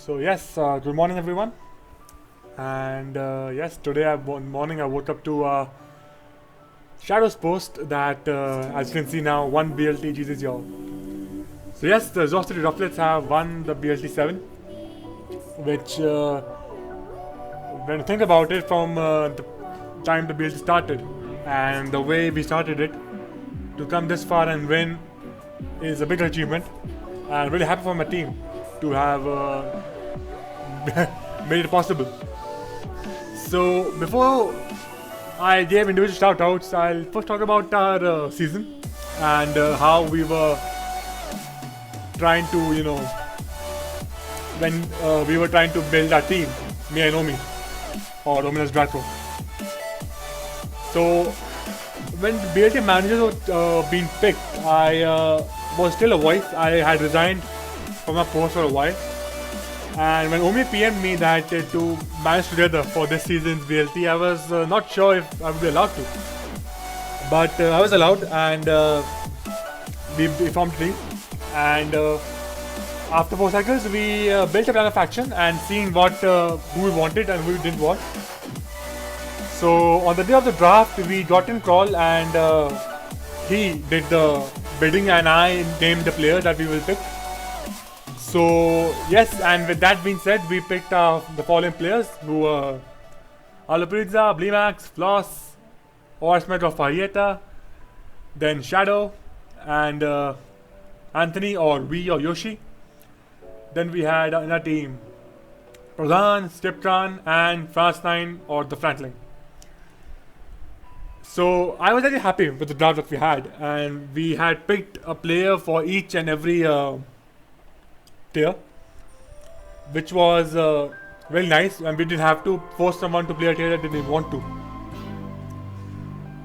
So yes, good morning everyone. And yes, today morning I woke up to Shadow's post that, as you can see now, one BLT Jesus y'all. So yes, the Exhausted Droplets have won the BLT 7, which, when you think about it, from the time the BLT started and the way we started it, to come this far and win is a big achievement. I'm really happy for my team to have made it possible. So before I gave individual shoutouts, I'll first talk about our season and how we were trying to, when we were trying to build our team, me and Omi, or Ominous Draco. So when BLT managers were being picked, I was still a voice. I had resigned from my post for a while. And when Omi PM'd me that to manage together for this season's BLT, I was not sure if I would be allowed to. But I was allowed, and we formed a team. And after 4 cycles, we built a plan of action and seeing who we wanted and who we didn't want. So on the day of the draft, we got in Crawl, and he did the bidding, and I named the player that we will pick. So yes, and with that being said, we picked the following players who were Alaprizza, Bleemax, Floss, Orsmet of Farieta, then Shadow, and Anthony or We or Yoshi. Then we had in our team Pradhan, Stiptran, and France9 or the Frontline. So I was very happy with the draft that we had, and we had picked a player for each and every tier, which was very nice, and we didn't have to force someone to play a tier that they didn't want to.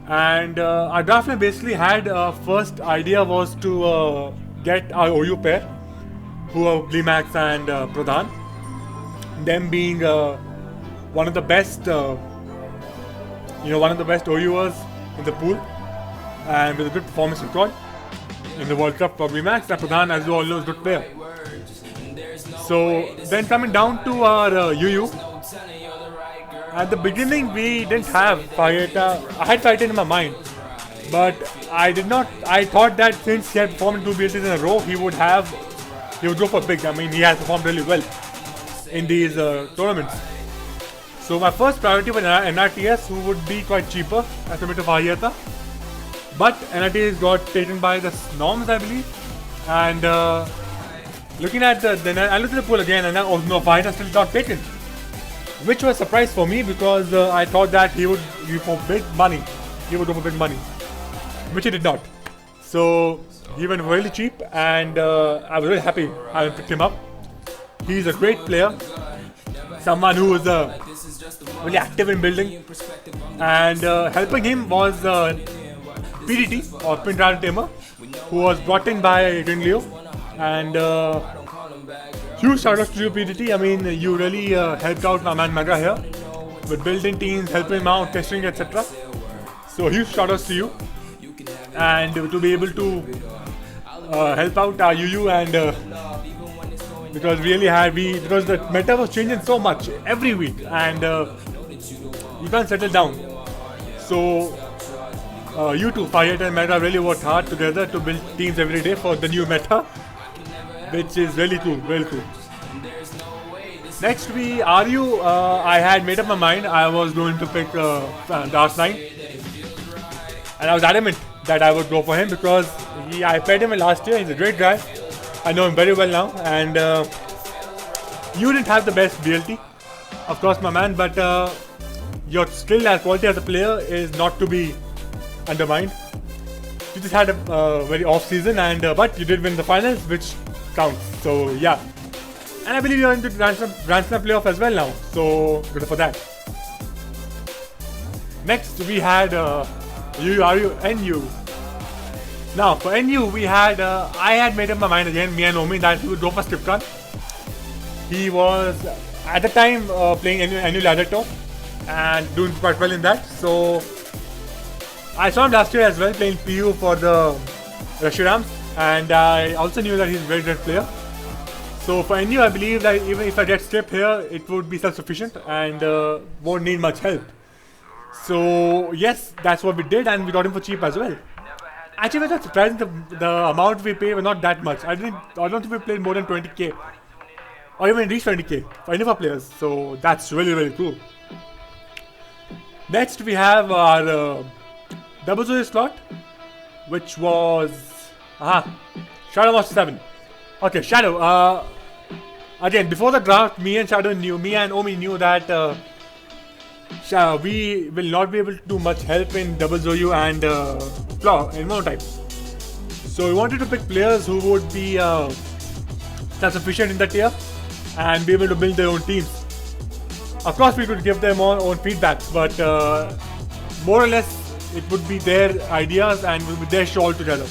And our draft basically had first idea was to get our OU pair, who are Bleemax and Pradhan, them being one of the best OUers in the pool, and with a good performance record in the World Cup for Bleemax, and Pradhan, as you all know, is a good player. So then coming down to our UU, at the beginning we didn't have Farieta. I had Farieta in my mind, but I thought that since he had performed 2 BLTs in a row, he would go for big. I mean, he has performed really well in these tournaments. So my first priority was NRTS, who would be quite cheaper as compared to Farieta. But NRTS got taken by the Norms, I believe. And looking at I looked at the pool again, and Farieta still got taken, which was a surprise for me because I thought that he would go for big money. Which he did not. So he went really cheap, and I was really happy having picked him up. He's a great player, someone who is really active in building, and helping him was PDT or Pin Dragon Tamer, who was brought in by Ringleo, and huge shout out to you, PDT. I mean, you really helped out my man Mega here with building teams, helping him out, testing, etc. So huge shout outs to you, and to be able to help out our UU, and because because the meta was changing so much every week, and you can't settle down. So you two, Farieta and Meta, really worked hard together to build teams every day for the new meta, which is really cool, very cool. Next, I had made up my mind. I was going to pick Dark9, and I was adamant that I would go for him because I played him last year. He's a great guy. I know him very well now, and you didn't have the best BLT, of course, my man, but your skill and quality as a player is not to be undermined. You just had a very off season, and but you did win the finals, which counts. So yeah, and I believe you're into Grand Slam playoff as well now. So good for that. Next we had NU. Now for NU we had I had made up my mind again, me and Omi, that we would go for Stiptran. He was at the time playing NU ladder top and doing quite well in that. So I saw him last year as well playing PU for the Rashidams, and I also knew that he's a very great player. So for NU, I believe that even if I get skip here, it would be self-sufficient and won't need much help. So yes, that's what we did, and we got him for cheap as well. Actually, we're not surprising the amount we paid were not that much. I don't think we played more than 20k, or even reached 20k for any of our players. So that's really cool. Next, we have our double zero slot, which was Shadow Master 7. Okay, Shadow. Again, before the draft, me and Omi knew that we will not be able to do much help in double Zoyu and Claw in monotype. So we wanted to pick players who would be self-sufficient in the tier and be able to build their own teams. Of course, we could give them our own feedbacks, but more or less it would be their ideas and would be their show altogether.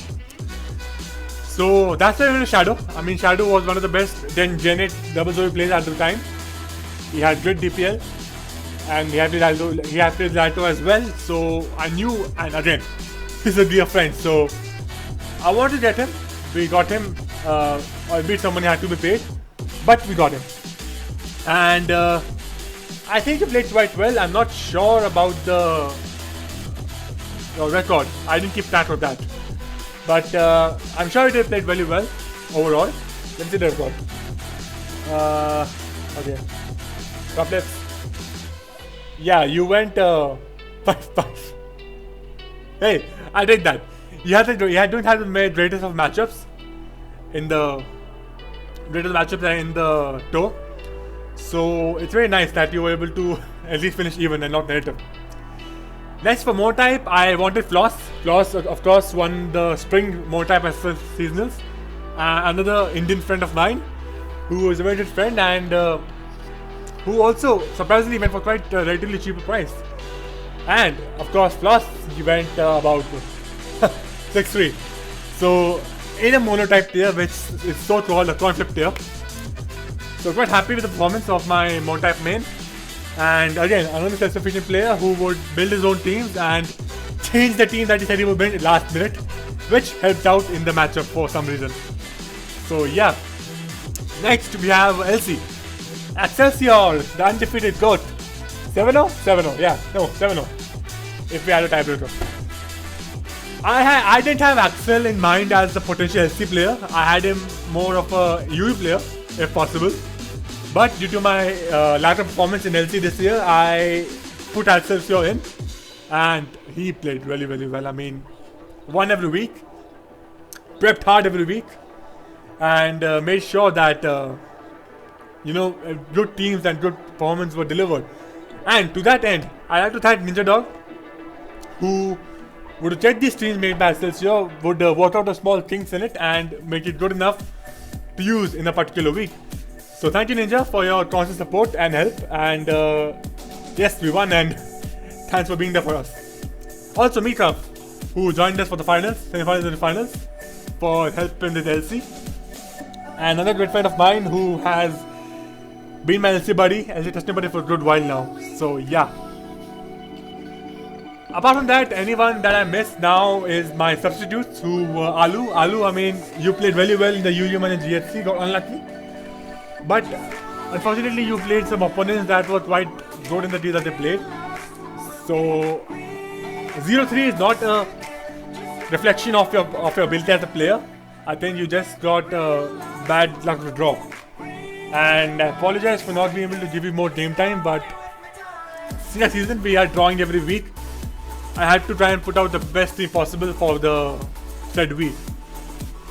So that's why we went to Shadow. I mean, Shadow was one of the best Gen 8 double Zoyu players at the time. He had good DPL. And he had Rizalto as well, so I knew, and again, he's a dear friend, so I wanted to get him. We got him, albeit some money had to be paid, but we got him. And I think he played quite well. I'm not sure about the record. I didn't keep track of that, but I'm sure he played very well overall. Let's see the record. Okay, top left. Yeah, you went 5-5. Hey, I did that. You don't have to make greatest of matchups in the tour. So it's very nice that you were able to at least finish even and not negative. Next for monotype, I wanted Floss. Floss, of course, won the spring monotype as seasonals. Another Indian friend of mine, who is a very good friend and who also surprisingly went for quite a relatively cheaper price. And of course, Floss, he went about 6-3. So in a monotype tier, which is so called a conflict tier. So quite happy with the performance of my monotype main. And again, another self-sufficient player who would build his own teams and change the team that he said he would build last minute, which helped out in the matchup for some reason. So yeah. Next we have LC. Excelsior, the undefeated GOAT. 7-0? 7-0, yeah. No, 7-0. If we had a tiebreaker. I didn't have Axel in mind as a potential LC player. I had him more of a UE player, if possible. But due to my lack of performance in LC this year, I put Excelsior in. And he played really well. I mean, won every week. Prepped hard every week. And made sure that good teams and good performance were delivered. And to that end, I like to thank Ninja Dog, who would check these teams made by Excelsior, would work out a small things in it and make it good enough to use in a particular week. So thank you, Ninja, for your constant support and help. And yes, we won, and thanks for being there for us. Also, Mika, who joined us for the finals, semi-finals and the finals, for helping with LC. And another great friend of mine who has been my LC testing buddy for a good while now. So yeah. Apart from that, anyone that I missed now is my substitutes who were Alu. Alu, I mean, you played very well in the UUM and GHC, got unlucky. But unfortunately, you played some opponents that were quite good in the deal that they played. So 0-3 is not a reflection of your ability as a player. I think you just got bad luck to draw. And I apologize for not being able to give you more game time, but since the season we are drawing every week, I had to try and put out the best team possible for the said week.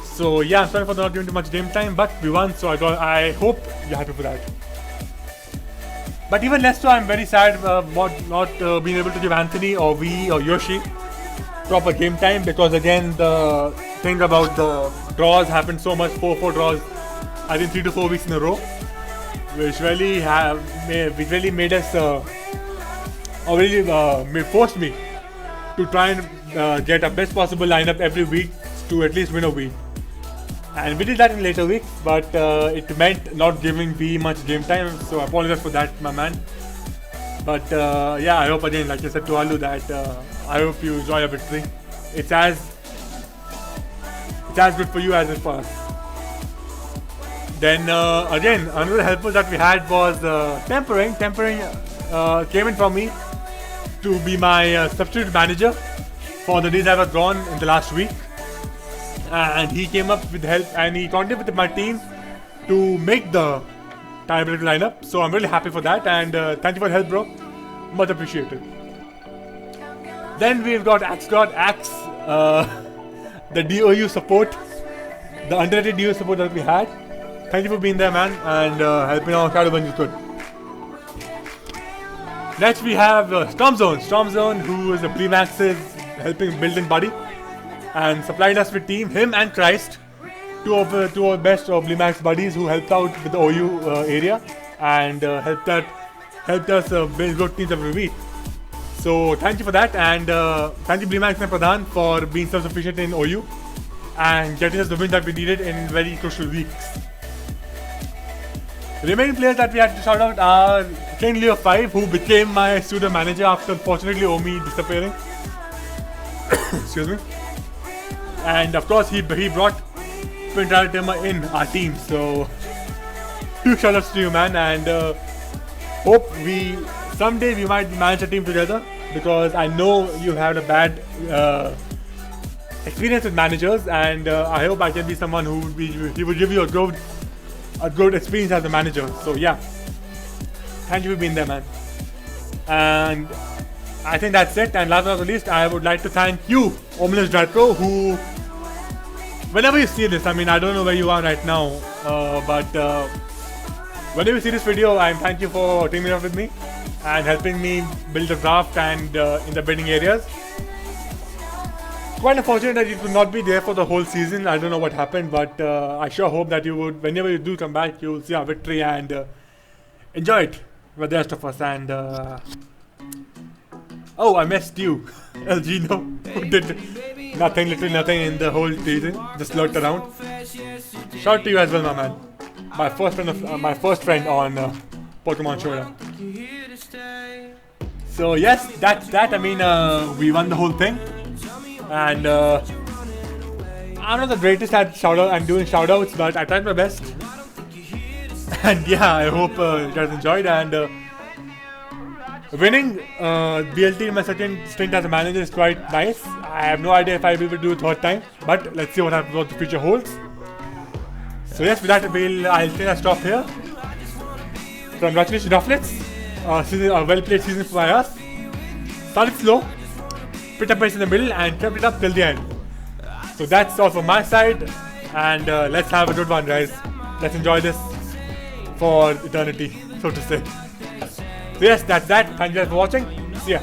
So yeah, I'm sorry for not giving too much game time, but we won, so I hope you're happy for that. But even less so, I'm very sad about not being able to give Anthony or V or Yoshi proper game time, because again the thing about the draws happened so much, 4-4 draws, I think 3 to 4 weeks in a row, which really made us forced me to try and get a best possible lineup every week to at least win a week. And we did that in later weeks, but it meant not giving V much game time, so I apologize for that, my man. But yeah, I hope again, like I said to Alu, that I hope you enjoy your victory. It's as good for you as it for us. Then again, another helper that we had was Tempering. Tempering came in for me to be my substitute manager for the days I was gone in the last week. And he came up with help and he contacted with my team to make the tiebreaker lineup. So I'm really happy for that, and thank you for the help, bro. Much appreciated. Then we've got Axe God. Axe, the DOU support, the underrated DOU support that we had. Thank you for being there, man, and helping out Shadow Bunch is good. Next we have Stormzone. Stormzone, who is the Bleemax's helping building buddy and supplied us with team. Him and Christ, two of our best Bleemax buddies who helped out with the OU area and helped us build good teams every week. So thank you for that, and thank you Bleemax and Pradhan for being self-sufficient in OU and getting us the win that we needed in very crucial weeks. The remaining players that we had to shout out are King Leo 5, who became my student manager after unfortunately Omi disappearing. Excuse me. And of course he brought Pintaratema in our team, so huge shout outs to you, man, and hope someday we might manage a team together, because I know you had a bad experience with managers, and I hope I can be someone who would give you a good experience as a manager. So yeah, thank you for being there, man. And I think that's it. And last but not least, I would like to thank you, Ominous Draco, who, whenever you see this, I mean, I don't know where you are right now, but whenever you see this video, I thank you for teaming up with me and helping me build a draft and in the bidding areas. Quite unfortunate that you could not be there for the whole season. I don't know what happened, but I sure hope that you would, whenever you do come back, you will see our victory and enjoy it with the rest of us. And oh, I missed you, Elgino, who did nothing, literally nothing in the whole season, just lurked around. Shout out to you as well, my man. My first friend on Pokemon Showdown. So yes, that's that. I mean, we won the whole thing, and I'm not the greatest at doing shoutouts, but I tried my best. And yeah, I hope you guys enjoyed. And winning BLT in my second stint as a manager is quite nice. I have no idea if I will be able to do it third time, but let's see what the future holds. So yes, with that, I'll take a stop here. Congratulations, Rufflets. A well-played season by us. Started slow, picked up pace in the middle, and kept it up till the end. So that's all from my side, and let's have a good one, guys. Let's enjoy this for eternity, so to say. So yes, that's that. Thank you guys for watching. See ya.